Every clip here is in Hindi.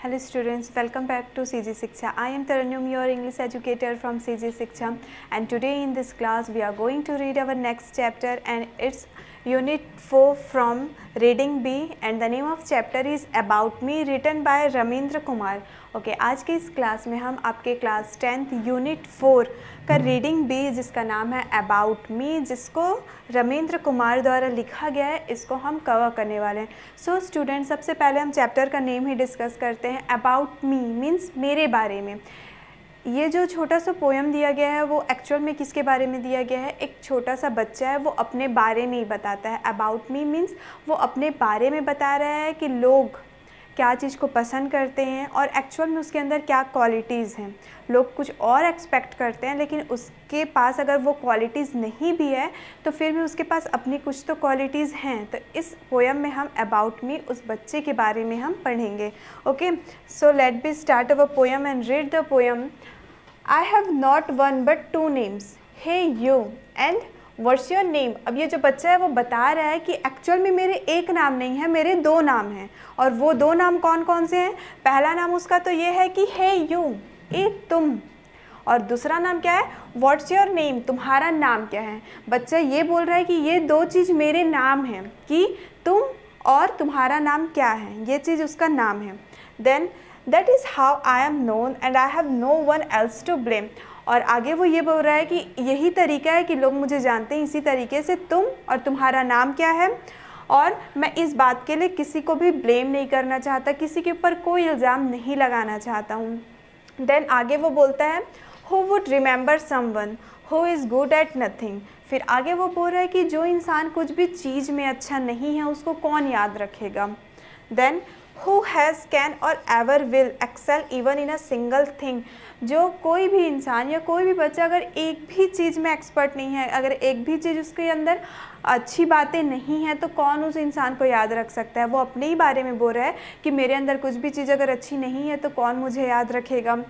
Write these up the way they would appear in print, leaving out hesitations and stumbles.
Hello students, welcome back to CG Shiksha. I am Tarannum, your English educator from CG Shiksha, and today in this class we are going to read our next chapter and it's Unit 4 from Reading B and the name of chapter is About Me written by Ramendra Kumar. Okay आज के इस क्लास में हम आपके क्लास 10th यूनिट 4 का रीडिंग बी जिसका नाम है अबाउट मी, जिसको रमेंद्र कुमार द्वारा लिखा गया है, इसको हम कवर करने वाले हैं। सो स्टूडेंट, सबसे पहले हम चैप्टर का नेम ही डिस्कस करते हैं। अबाउट मी मीन्स मेरे बारे में। ये जो छोटा सा पोएम दिया गया है वो एक्चुअल में किसके बारे में दिया गया है? एक छोटा सा बच्चा है, वो अपने बारे में ही बताता है। अबाउट मी मीन्स वो अपने बारे में बता रहा है कि लोग क्या चीज़ को पसंद करते हैं और एक्चुअल में उसके अंदर क्या क्वालिटीज़ हैं। लोग कुछ और एक्सपेक्ट करते हैं लेकिन उसके पास अगर वो क्वालिटीज़ नहीं भी है तो फिर भी उसके पास अपनी कुछ तो क्वालिटीज़ हैं। तो इस पोएम में हम अबाउट मी उस बच्चे के बारे में हम पढ़ेंगे। Okay, so let be start our poem and read the poem. I have not one but two names, hey you and what's your name. अब ये जो बच्चा है वो बता रहा है कि एक्चुअल में मेरे एक नाम नहीं है, मेरे दो नाम हैं। और वो दो नाम कौन कौन से हैं? पहला नाम उसका तो ये है कि हे यू, ए तुम, और दूसरा नाम क्या है? व्हाट्स योर नेम, तुम्हारा नाम क्या है। बच्चा ये बोल रहा है कि ये दो चीज़ मेरे नाम हैं, कि तुम और तुम्हारा नाम क्या है, ये चीज़ उसका नाम है। Then that is how I am known and I have no one else to blame. और आगे वो ये बोल रहा है कि यही तरीका है कि लोग मुझे जानते हैं, इसी तरीके से तुम और तुम्हारा नाम क्या है, और मैं इस बात के लिए किसी को भी ब्लेम नहीं करना चाहता, किसी के ऊपर कोई इल्ज़ाम नहीं लगाना चाहता हूँ। देन आगे वो बोलता है who would remember someone who is good at nothing. फिर आगे वो बोल रहा है कि जो इंसान कुछ भी चीज़ में अच्छा नहीं है उसको कौन याद रखेगा। Then who has can or ever will excel even in a single thing. जो कोई भी इंसान या कोई भी बच्चा अगर एक भी चीज़ में एक्सपर्ट नहीं है, अगर एक भी चीज़ उसके अंदर अच्छी बातें नहीं हैं तो कौन उस इंसान को याद रख सकता है। वो अपने ही बारे में बोल रहा है कि मेरे अंदर कुछ भी चीज़ अगर अच्छी नहीं है तो कौन मुझे याद रखेगा।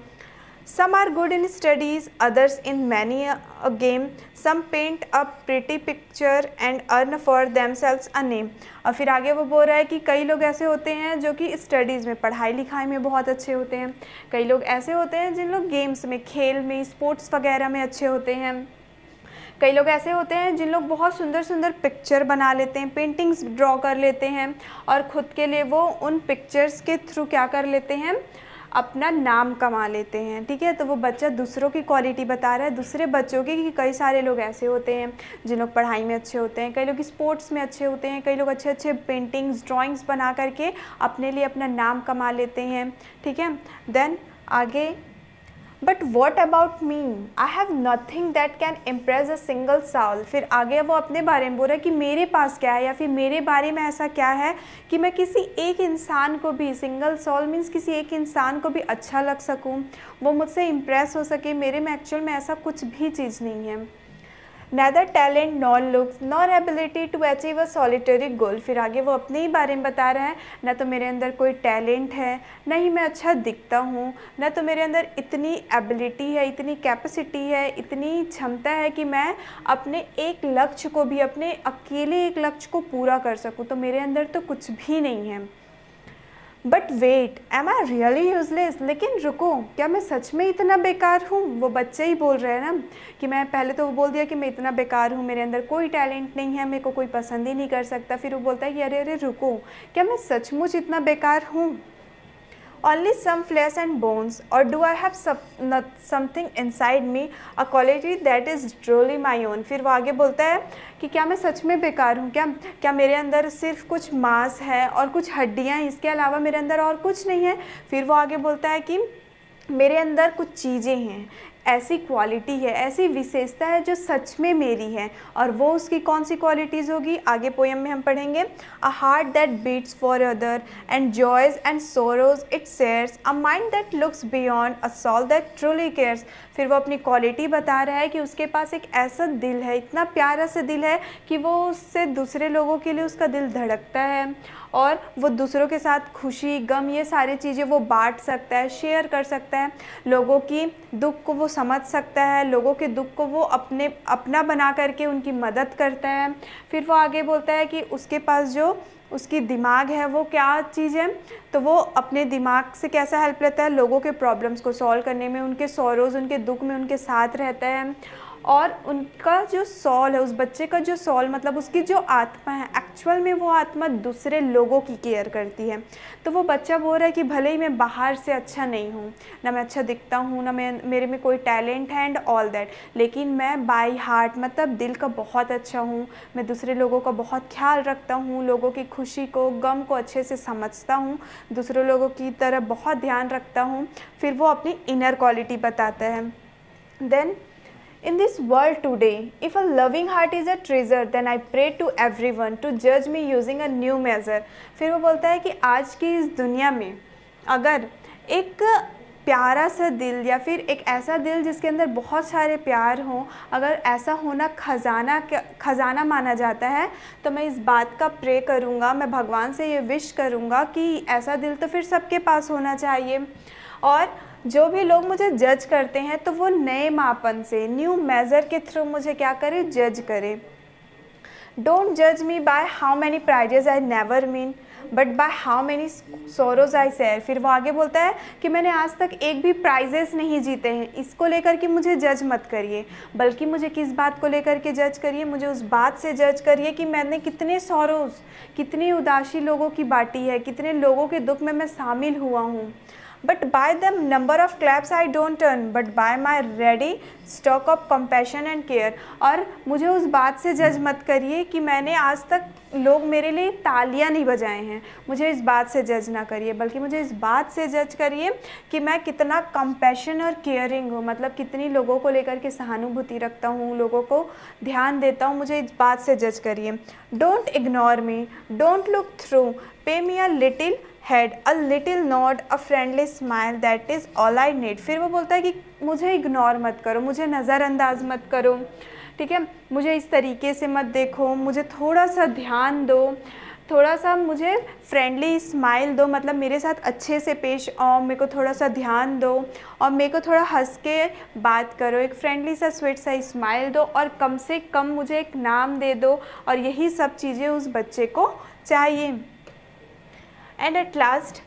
Some are good in studies, others in many a game. Some paint a pretty picture and earn for themselves a name. और फिर आगे वो बोल रहा है कि कई लोग ऐसे होते हैं जो कि स्टडीज़ में, पढ़ाई लिखाई में बहुत अच्छे होते हैं। कई लोग ऐसे होते हैं जिन लोग गेम्स में, खेल में, स्पोर्ट्स वगैरह में अच्छे होते हैं। कई लोग ऐसे होते हैं जिन लोग बहुत सुंदर सुंदर पिक्चर बना लेते हैं, पेंटिंग्स ड्रॉ कर लेते हैं और ख़ुद के लिए वो उन पिक्चर्स के थ्रू क्या कर लेते हैं, अपना नाम कमा लेते हैं। ठीक है, तो वो बच्चा दूसरों की क्वालिटी बता रहा है, दूसरे बच्चों की, कि कई सारे लोग ऐसे होते हैं जिन लोग पढ़ाई में अच्छे होते हैं, कई लोग स्पोर्ट्स में अच्छे होते हैं, कई लोग अच्छे अच्छे पेंटिंग्स, ड्राइंग्स बना करके अपने लिए अपना नाम कमा लेते हैं। ठीक है, देन आगे but what about me, I have nothing that can impress a single Saul. फिर आगे वो अपने बारे में बोल रहा है कि मेरे पास क्या है या फिर मेरे बारे में ऐसा क्या है कि मैं किसी एक इंसान को भी, सिंगल सोल मीन्स किसी एक इंसान को भी अच्छा लग सकूं, वो मुझसे इम्प्रेस हो सके। मेरे में एक्चुअल में ऐसा कुछ भी चीज़ नहीं है। Neither talent nor looks nor ability to achieve a solitary goal। फिर आगे वो अपने ही बारे में बता रहा है, ना तो मेरे अंदर कोई टैलेंट है, ना ही मैं अच्छा दिखता हूँ, ना तो मेरे अंदर इतनी एबिलिटी है, इतनी कैपेसिटी है, इतनी क्षमता है कि मैं अपने एक लक्ष्य को भी, अपने अकेले एक लक्ष्य को पूरा कर सकूँ। तो मेरे अंदर तो कुछ भी नहीं है। But wait, am I really useless. लेकिन रुको, क्या मैं सच में इतना बेकार हूँ? वो बच्चे ही बोल रहे हैं ना कि मैं, पहले तो वो बोल दिया कि मैं इतना बेकार हूँ, मेरे अंदर कोई टैलेंट नहीं है, मेरे को कोई पसंद ही नहीं कर सकता। फिर वो बोलता है कि अरे अरे रुको, क्या मैं सचमुच इतना बेकार हूँ? Only some flesh and bones, or do I have something inside me, a quality that is truly my own। फिर वो आगे बोलता है कि क्या मैं सच में बेकार हूँ? क्या मेरे अंदर सिर्फ कुछ मांस है और कुछ हड्डियाँ हैं, इसके अलावा मेरे अंदर और कुछ नहीं है? फिर वो आगे बोलता है कि मेरे अंदर कुछ चीज़ें हैं, ऐसी क्वालिटी है, ऐसी विशेषता है जो सच में मेरी है। और वो उसकी कौन सी क्वालिटीज़ होगी आगे पोएम में हम पढ़ेंगे। A heart that beats for other and joys and sorrows it shares, a mind that looks beyond, a soul that truly cares. फिर वो अपनी क्वालिटी बता रहा है कि उसके पास एक ऐसा दिल है, इतना प्यारा सा दिल है कि वो उससे दूसरे लोगों के लिए उसका दिल धड़कता है और वो दूसरों के साथ खुशी, गम, ये सारी चीज़ें वो बांट सकता है, शेयर कर सकता है। लोगों की दुख को वो समझ सकता है, लोगों के दुख को वो अपना बना करके उनकी मदद करता है। फिर वो आगे बोलता है कि उसके पास जो उसकी दिमाग है वो क्या चीज़ है, तो वो अपने दिमाग से कैसा हेल्प लेता है, लोगों के प्रॉब्लम्स को सॉल्व करने में, उनके सॉरोज़, उनके दुख में उनके साथ रहता है। और उनका जो सॉल है, उस बच्चे का जो सॉल मतलब उसकी जो आत्मा है, एक्चुअल में वो आत्मा दूसरे लोगों की केयर करती है। तो वो बच्चा बोल रहा है कि भले ही मैं बाहर से अच्छा नहीं हूँ, ना मैं अच्छा दिखता हूँ, ना मेरे में कोई टैलेंट है एंड ऑल दैट, लेकिन मैं बाय हार्ट मतलब दिल का बहुत अच्छा हूँ। मैं दूसरे लोगों का बहुत ख्याल रखता हूँ, लोगों की खुशी को, गम को अच्छे से समझता हूँ, दूसरे लोगों की तरह बहुत ध्यान रखता हूँ। फिर वो अपनी इनर क्वालिटी बताता है। Then in this world today, if a loving heart is a treasure, then I pray to everyone to judge me using a new measure। फिर वो बोलता है कि आज की इस दुनिया में अगर एक प्यारा सा दिल या फिर एक ऐसा दिल जिसके अंदर बहुत सारे प्यार हों, अगर ऐसा होना खजाना माना जाता है, तो मैं इस बात का प्रे करूँगा, मैं भगवान से ये विश करूँगा कि ऐसा दिल तो फिर सबके पास होना चाहिए। और जो भी लोग मुझे जज करते हैं तो वो नए मापन से, न्यू मेज़र के थ्रू मुझे क्या करे, जज करे। डोंट जज me by how many prizes I never mean but by how many sorrows I share. फिर वो आगे बोलता है कि मैंने आज तक एक भी प्राइजेस नहीं जीते हैं, इसको लेकर के मुझे जज मत करिए, बल्कि मुझे किस बात को लेकर के जज करिए, मुझे उस बात से जज करिए कि मैंने कितने सोरोज, कितनी उदासी लोगों की बांटी है, कितने लोगों के दुख में मैं शामिल हुआ हूँ। But by the number of claps I don't earn, but by my ready stock of compassion and care। और मुझे उस बात से जज मत करिए कि मैंने आज तक लोग मेरे लिए तालियां नहीं बजाए हैं, मुझे इस बात से जज ना करिए, बल्कि मुझे इस बात से जज करिए कि मैं कितना कंपैशन और केयरिंग हूँ, मतलब कितनी लोगों को लेकर के सहानुभूति रखता हूँ, लोगों को ध्यान देता हूँ, मुझे इस बात से जज करिए। Don't ignore me, don't look through, pay me a little head, a little nod, a friendly smile, that is all I need. फिर वो बोलता है कि मुझे इग्नोर मत करो, मुझे नज़रअंदाज मत करो, ठीक है, मुझे इस तरीके से मत देखो, मुझे थोड़ा सा ध्यान दो, थोड़ा सा मुझे फ्रेंडली स्माइल दो, मतलब मेरे साथ अच्छे से पेश आओ, मेरे को थोड़ा सा ध्यान दो और मेरे को थोड़ा हंस के बात करो, एक फ्रेंडली सा स्वीट सा स्माइल दो, और कम से कम मुझे एक नाम दे दो। और यही सब चीज़ें उस बच्चे को चाहिए। And at last,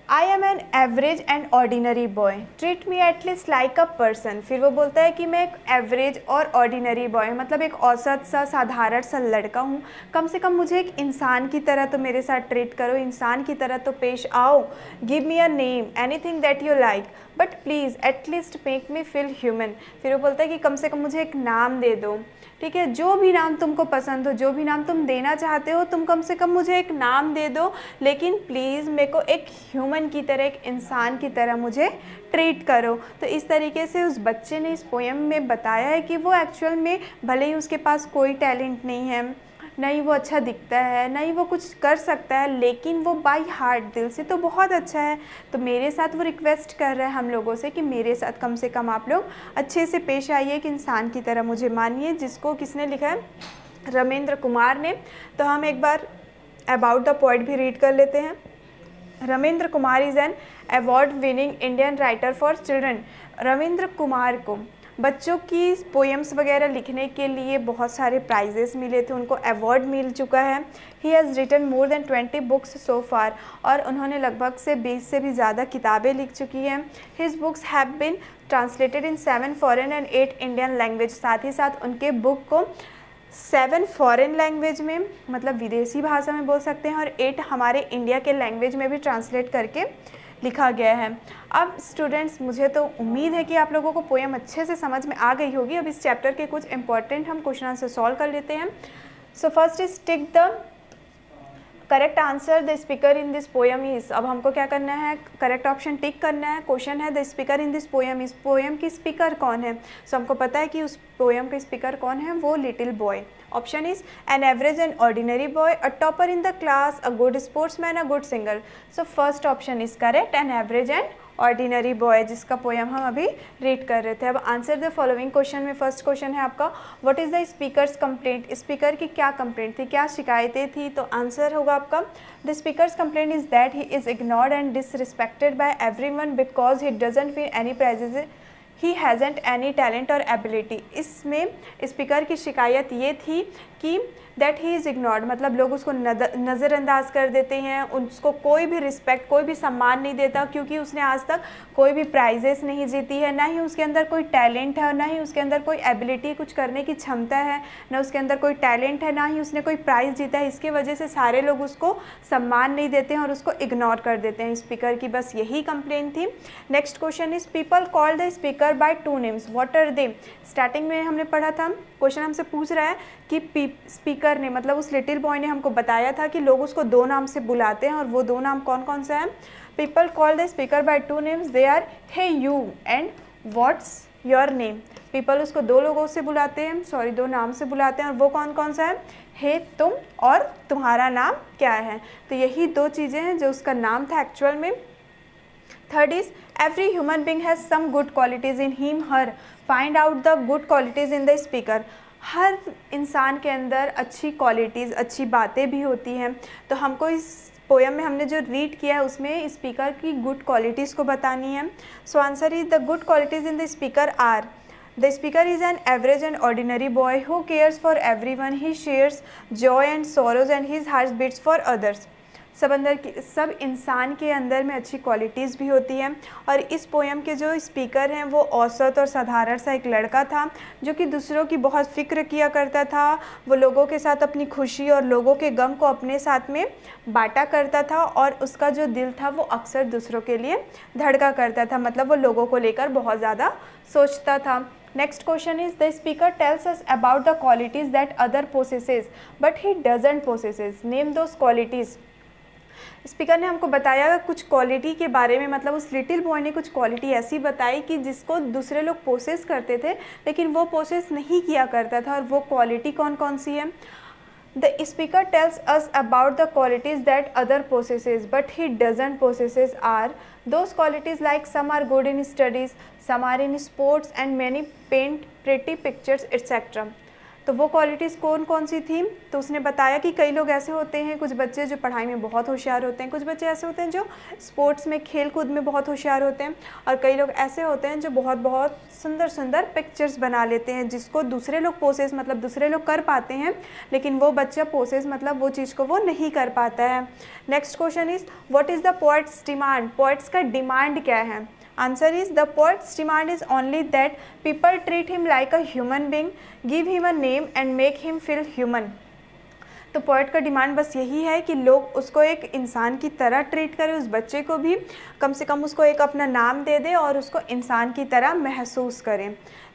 I am an average and ordinary boy, treat me at least like a person। फिर वो बोलता है कि मैं एक एवरेज और ऑर्डिनरी बॉय, मतलब एक औसत सा, साधारण सा लड़का हूँ, कम से कम मुझे एक इंसान की तरह तो मेरे साथ ट्रीट करो, इंसान की तरह तो पेश आओ। Give me a name, anything that you like, but please at least make me feel human. फिर वो बोलता है कि कम से कम मुझे एक नाम दे दो, ठीक है, जो भी नाम तुमको पसंद हो, जो भी नाम तुम देना चाहते हो, तुम कम से कम मुझे एक नाम दे दो, लेकिन प्लीज़ मेरे को एक ह्यूमन की तरह, एक इंसान की तरह मुझे ट्रीट करो। तो इस तरीके से उस बच्चे ने इस पोएम में बताया है कि वो एक्चुअल में भले ही उसके पास कोई टैलेंट नहीं है, ना ही वो अच्छा दिखता है, ना ही वो कुछ कर सकता है, लेकिन वो बाई हार्ट, दिल से तो बहुत अच्छा है। तो मेरे साथ वो रिक्वेस्ट कर रहा है हम लोगों से कि मेरे साथ कम से कम आप लोग अच्छे से पेश आइए, एक इंसान की तरह मुझे मानिए। जिसको किसने लिखा है? रमेंद्र कुमार ने। तो हम एक बार अबाउट द पोएट भी रीड कर लेते हैं। Ramendra Kumar is an award winning Indian writer for children. Ravindra Kumar को बच्चों की पोएम्स वगैरह लिखने के लिए बहुत सारे प्राइजेस मिले थे, उनको अवार्ड मिल चुका है। He has written more than 20 books so far, और उन्होंने लगभग से 20 से भी ज़्यादा किताबें लिख चुकी हैं। His books have been translated in 7 foreign and 8 Indian language. साथ ही साथ उनके बुक को 7 फॉरेन लैंग्वेज में, मतलब विदेशी भाषा में बोल सकते हैं, और 8 हमारे इंडिया के लैंग्वेज में भी ट्रांसलेट करके लिखा गया है। अब स्टूडेंट्स, मुझे तो उम्मीद है कि आप लोगों को पोएम अच्छे से समझ में आ गई होगी। अब इस चैप्टर के कुछ इंपॉर्टेंट हम क्वेश्चन आंसर सॉल्व कर लेते हैं। So first is tick the correct answer the speaker in this poem is. अब हमको क्या करना है? करेक्ट ऑप्शन टिक करना है। क्वेश्चन है the speaker in this poem is, poem की स्पीकर कौन है? सो हमको पता है कि उस पोएम का स्पीकर कौन है, वो little boy. Option is an average and ordinary boy, a topper in the class, a good sportsman, a good singer. So first option is correct, an average and ordinary boy, जिसका पोएम हम अभी रीड कर रहे थे। अब आंसर द फॉलोइंग क्वेश्चन में फर्स्ट क्वेश्चन है आपका, what is the speaker's complaint. Speaker की क्या कंप्लेंट थी, क्या शिकायतें थी? तो आंसर होगा आपका the speaker's complaint is that he is ignored and disrespected by everyone because he doesn't win any prizes, he hasn't any talent और एबिलिटी। इसमें स्पीकर की शिकायत ये थी कि दैट ही इज़ इग्नोर्ड, मतलब लोग उसको नज़रअंदाज कर देते हैं, उसको कोई भी रिस्पेक्ट, कोई भी सम्मान नहीं देता, क्योंकि उसने आज तक कोई भी प्राइजेस नहीं जीती है, ना ही उसके अंदर कोई टैलेंट है और ना ही उसके अंदर कोई एबिलिटी, कुछ करने की क्षमता है, ना उसके अंदर कोई टैलेंट है, ना ही उसने कोई प्राइज़ जीता है। इसकी वजह से सारे लोग उसको सम्मान नहीं देते हैं और उसको इग्नोर कर देते हैं। स्पीकर की बस यही कंप्लेन थी। Next question is people call the speaker by two names, what are they. Starting में हमने पढ़ा था, क्वेश्चन हमसे पूछ रहा है कि स्पीकर ने, मतलब उस लिटिल बॉय ने हमको बताया था कि लोग उसको दो नाम से बुलाते हैं, और वो दो नाम कौन कौन से हैं। People call the speaker by two names, they are hey you and what's your name. People उसको दो लोगों से बुलाते हैं, दो नाम से बुलाते हैं, और वो कौन कौन सा है, हे तुम और तुम्हारा नाम क्या है। तो यही दो चीज़ें हैं जो उसका नाम था एक्चुअल में। Third is every human being has some good qualities in him her, find out the good qualities in the speaker. हर इंसान के अंदर अच्छी क्वालिटीज़, अच्छी बातें भी होती हैं। तो हमको इस पोएम में हमने जो रीड किया है उसमें स्पीकर की गुड क्वालिटीज़ को बतानी है। So answer is the good qualities in the speaker are the speaker is an average and ordinary boy who cares for everyone. He shares joy and sorrows and his heart beats for others. सब इंसान के अंदर में अच्छी क्वालिटीज़ भी होती हैं। और इस पोएम के जो स्पीकर हैं वो औसत और साधारण सा एक लड़का था जो कि दूसरों की बहुत फ़िक्र किया करता था। वो लोगों के साथ अपनी खुशी और लोगों के गम को अपने साथ में बांटा करता था, और उसका जो दिल था वो अक्सर दूसरों के लिए धड़का करता था, मतलब वो लोगों को लेकर बहुत ज़्यादा सोचता था। Next question is the speaker tells us about the qualities that other possesses but he doesn't possesses. Name those qualities. Speaker ने हमको बताया कुछ क्वालिटी के बारे में, मतलब उस लिटिल बॉय ने कुछ क्वालिटी ऐसी बताई कि जिसको दूसरे लोग पोसेस करते थे लेकिन वो पोसेस नहीं किया करता था, और वो क्वालिटी कौन कौन सी है। The speaker tells us about the qualities that other possesses but he doesn't possesses are those qualities like some are good in studies, some are in sports and many paint pretty pictures etc. तो वो क्वालिटीज़ कौन कौन सी थी। तो उसने बताया कि कई लोग ऐसे होते हैं, कुछ बच्चे जो पढ़ाई में बहुत होशियार होते हैं, कुछ बच्चे ऐसे होते हैं जो स्पोर्ट्स में, खेल कूद में बहुत होशियार होते हैं, और कई लोग ऐसे होते हैं जो बहुत बहुत सुंदर सुंदर पिक्चर्स बना लेते हैं, जिसको दूसरे लोग पोसेस, मतलब दूसरे लोग कर पाते हैं, लेकिन वो बच्चा पोसेस, मतलब वो चीज़ को वो नहीं कर पाता है। Next question is what is the poets demand. Poets का डिमांड क्या है। Answer is the poet's demand is only that people treat him like a human being, give him a name and make him feel human. तो पोएट का डिमांड बस यही है कि लोग उसको एक इंसान की तरह ट्रीट करें, उस बच्चे को भी कम से कम उसको एक अपना नाम दे दे और उसको इंसान की तरह महसूस करें।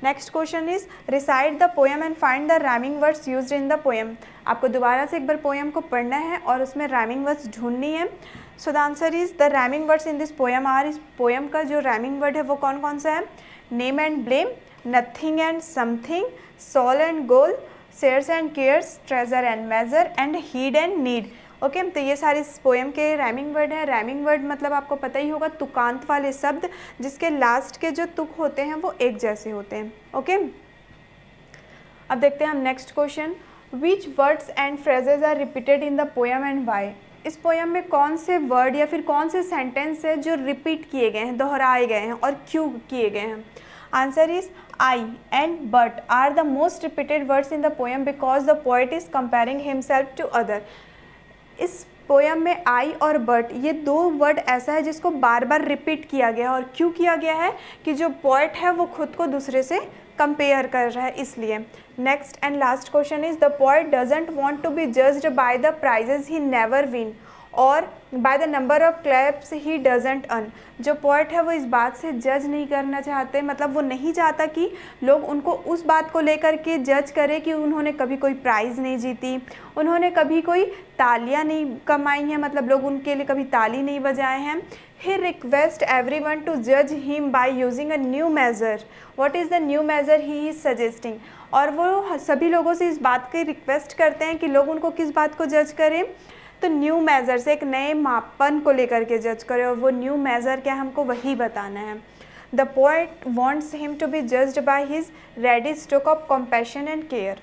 Next question is recite the poem and find the rhyming words used in the poem. आपको दोबारा से एक बार पोएम को पढ़ना है और उसमें राइमिंग वर्ड्स ढूंढनी है। So the answer is the rhyming words in this poem are, इस पोएम का जो राइमिंग वर्ड है वो कौन कौन सा है। Name and blame, nothing and something, soul and goal, shares and cares, treasure and measure and heed and need. Okay, तो ये सारे इस पोएम के राइमिंग वर्ड हैं। राइमिंग वर्ड मतलब आपको पता ही होगा, तुकांत वाले शब्द जिसके लास्ट के जो तुक होते हैं वो एक जैसे होते हैं। ओके, अब देखते हैं हम next question. Which words and phrases are repeated in the poem and why. इस पोएम में कौन से वर्ड या फिर कौन से सेंटेंस है जो रिपीट किए गए हैं, दोहराए गए हैं, और क्यों किए गए हैं। Answer is I and but are the most repeated words in the poem because the poet is comparing himself to other. इस पोएम में I और but ये दो वर्ड ऐसा है जिसको बार बार रिपीट किया गया है, और क्यों किया गया है कि जो पोएट है वो खुद को दूसरे से कंपेयर कर रहा है, इसलिए। Next and last question is the poet doesn't want to be judged by the prizes he never win और by the number of claps he doesn't earn. जो पोएट है वो इस बात से जज नहीं करना चाहते, मतलब वो नहीं चाहता कि लोग उनको उस बात को लेकर के जज करें कि उन्होंने कभी कोई प्राइज़ नहीं जीती, उन्होंने कभी कोई तालियां नहीं कमाई हैं, मतलब लोग उनके लिए कभी ताली नहीं बजाए हैं। He requests everyone to judge him by using a new measure. What is the new measure he is suggesting? और वो सभी लोगों से इस बात की रिक्वेस्ट करते हैं कि लोग उनको किस बात को जज करें, तो न्यू मेज़र से, एक नए मापन को लेकर के जज करें, और वो न्यू मेज़र क्या हमको वही बताना है। The poet wants him to be judged by his ready stock of compassion and care.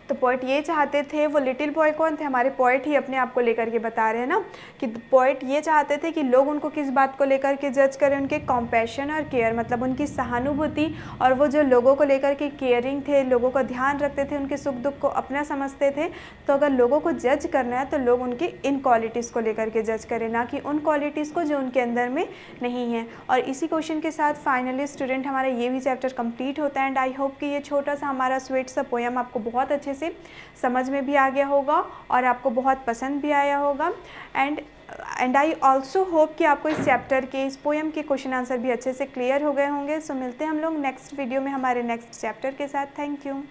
तो पोइट ये चाहते थे, वो लिटिल बॉय कौन थे, हमारे पोइट ही अपने आप को लेकर के बता रहे हैं ना, कि पोइट ये चाहते थे कि लोग उनको किस बात को लेकर के जज करें, उनके कॉम्पैशन और केयर, मतलब उनकी सहानुभूति, और वो जो लोगों को लेकर के केयरिंग थे, लोगों का ध्यान रखते थे, उनके सुख दुख को अपना समझते थे। तो अगर लोगों को जज करना है तो लोग उनकी इन क्वालिटीज़ को लेकर के जज करें, ना कि उन क्वालिटीज़ को जो उनके अंदर में नहीं है। और इसी क्वेश्चन के साथ फाइनली स्टूडेंट हमारा ये भी चैप्टर कंप्लीट होता है। एंड आई होप कि ये छोटा सा हमारा स्वीट सा पोएम आपको बहुत अच्छे से समझ में भी आ गया होगा और आपको बहुत पसंद भी आया होगा। एंड आई ऑल्सो होप कि आपको इस चैप्टर के, इस पोएम के क्वेश्चन आंसर भी अच्छे से क्लियर हो गए होंगे। सो मिलते हैं हम लोग नेक्स्ट वीडियो में हमारे नेक्स्ट चैप्टर के साथ। Thank you.